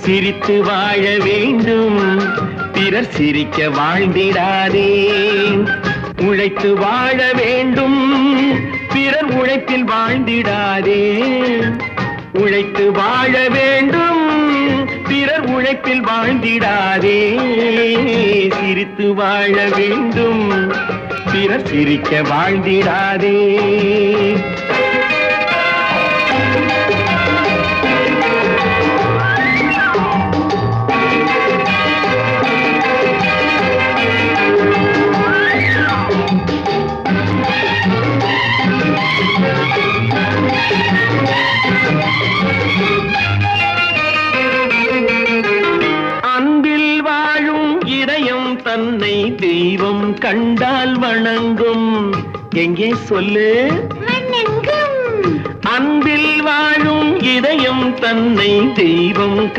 சிரித்து வாழ வேண்டும், பிறர் சிரிக்க வாழ்ந்திடாதே. உழைத்து வாழ வேண்டும், பிறர் உழைப்பில் வாழ்ந்திடாதே. உழைத்து வாழ வேண்டும், பிறர் உழைப்பில் வாழ்ந்திடாதே. சிரித்து வாழ வேண்டும், பிறர் சிரிக்க வாழ்ந்திடாதே. தன்னை தெய்வம் கண்டால் வணங்கும். எங்கே சொல்லு? அன்பில் வாழும் இதயம் தன்னை தெய்வம்